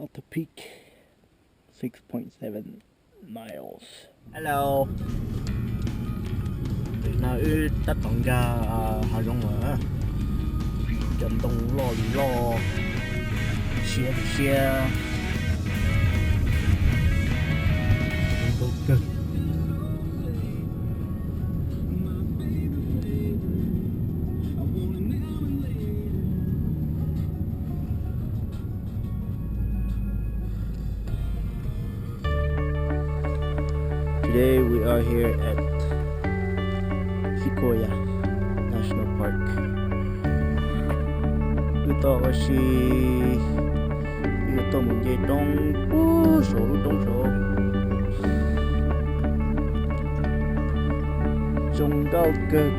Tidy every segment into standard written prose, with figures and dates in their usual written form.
at the peak, 6.7 miles. Hello. Now ư tất tổng ra Hà Đông mà Trần Đông lo lì lo xe thì xe tốt cực. Today we are here at Sequoia National Park. Ito kasi ito mungkin dong sổ dong sổ trông cao cực.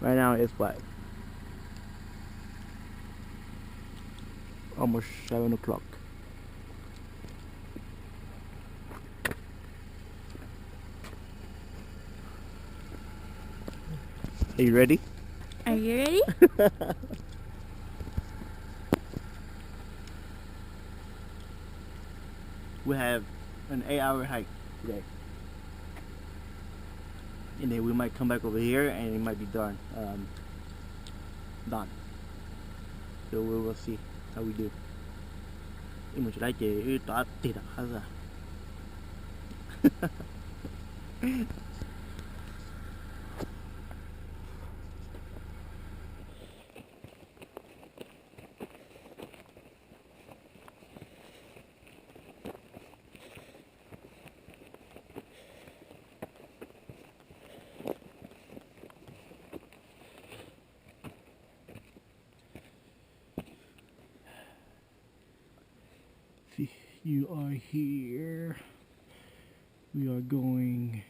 Right now it's what? Almost 7 o'clock. Are you ready? Are you ready? We have an 8-hour hike today. And then we might come back over here and it might be done. So we will see how we do. Nhưng mà chỉ lấy chị tỏ tiền đặt hết ra. See, you are here. We are going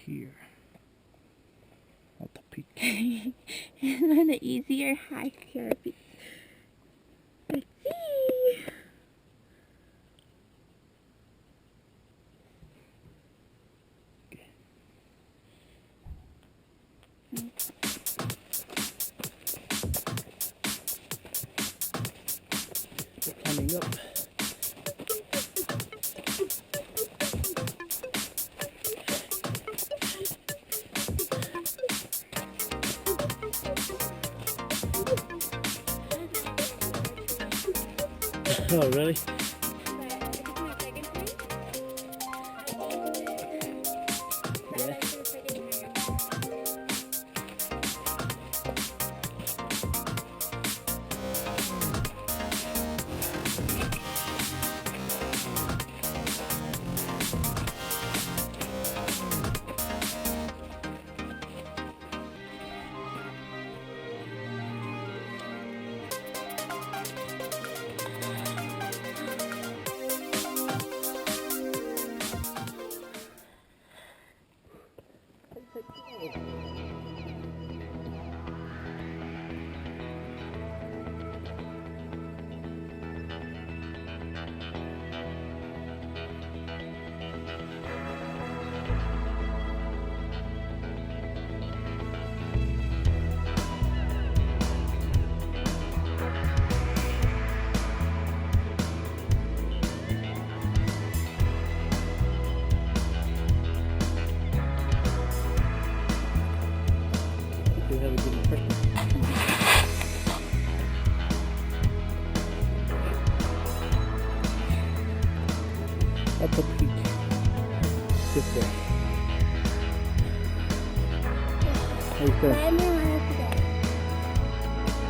here at the peak. On the easier hike here. Let's see. We're climbing up. Oh, really? Yeah. We have a good impression. At the peak. Sit there. How you feeling?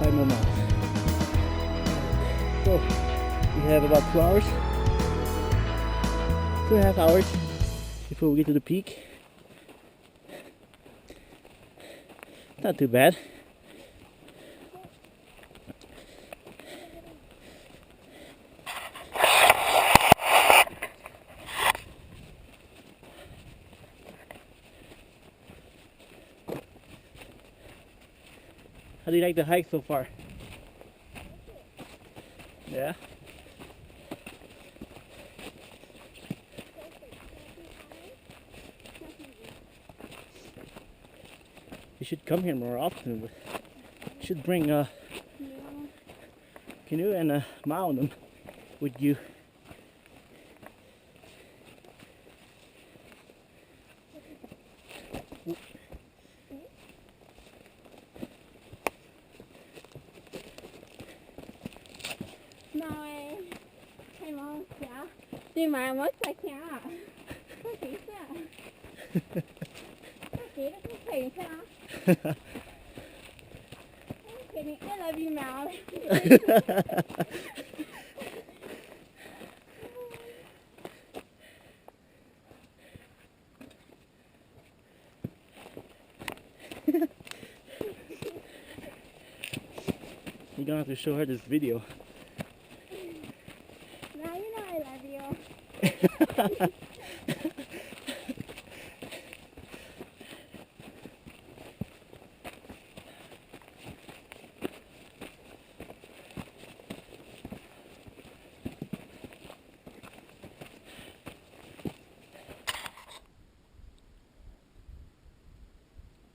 5 more miles. So, we have about 2 hours. 2.5 hours before we get to the peak. Not too bad. How do you like the hike so far? Yeah? You should come here more often. You should bring a canoe and a mountain with you. Rồi, hay mong dạ. Nhưng mà mất sạch nha. Có gì sao? Chị nó cũng phiền sao? Kidding, I love you, Mal. You're gonna have to show her this video. Now you know I love you.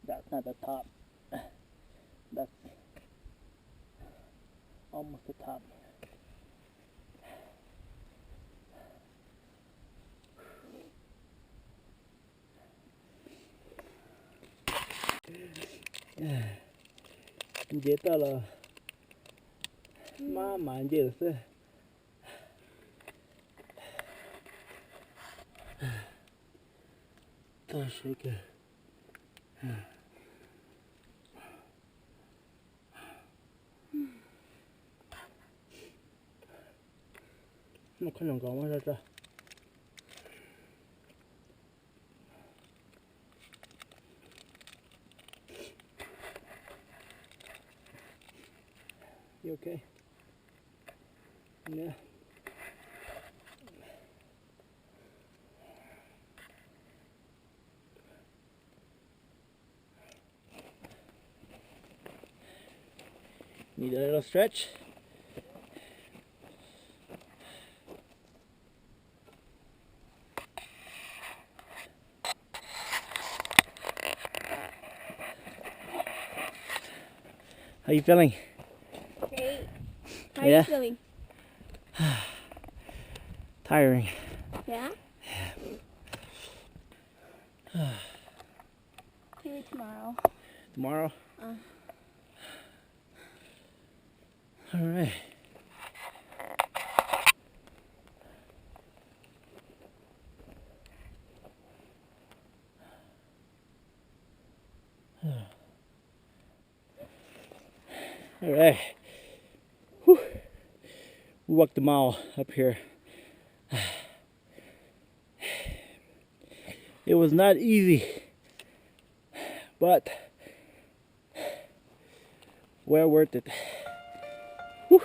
That's not the top. That's almost the top. Dễ tao là mà dễ thế. Tao sẽ kể. Nó không còn có ra. You okay? Yeah. Need a little stretch. How you feeling? Great. How Yeah. are you feeling? Tiring. Yeah? See you tomorrow. Tomorrow? All right. All right. Whew. We walked a mile up here. It was not easy, but well worth it. Whew.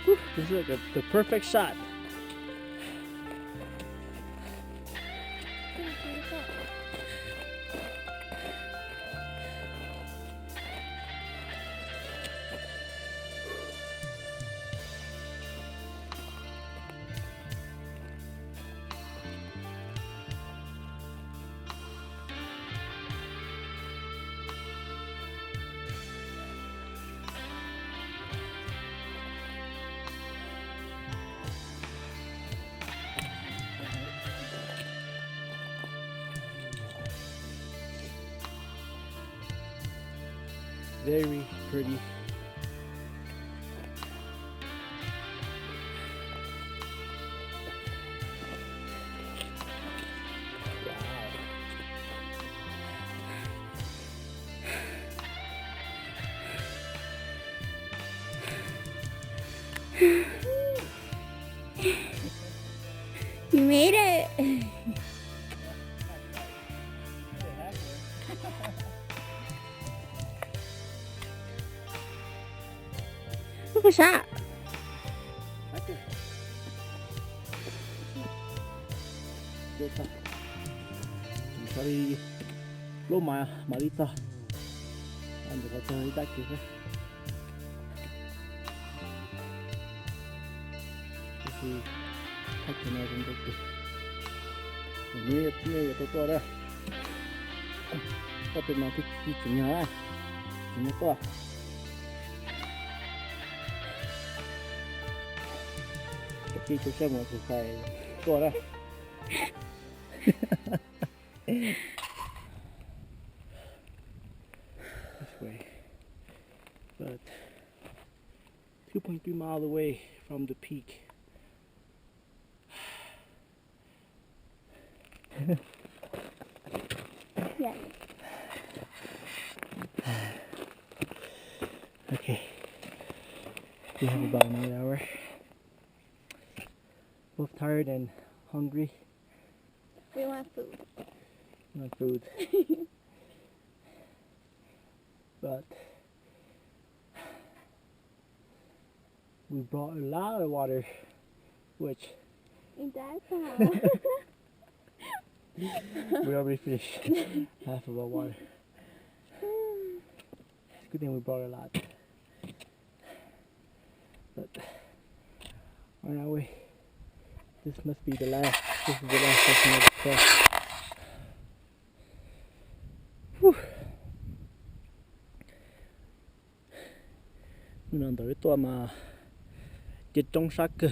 Whew. This is like the perfect shot. Very pretty. You made it. 这个啥？좋다. 저리 로마야 말이다. 안 돼, 같이 이따 기회. 다시 탈퇴나 좀 볼게. 위에 또 떠라. 어떤 이 중요해. 중요 떠. cái chú xem một sự phải to đó. This way, but 2.3 miles away from the peak. Yeah. Okay, we have about an 8 hour. Both tired and hungry. We want food. Not food. But we brought a lot of water, which That's we already finished half of our water. It's a good thing we brought a lot. But on our way, this must be the last. This is the last session of the trek. Whew. Mình ăn tới toa mà chết trong xác cơ.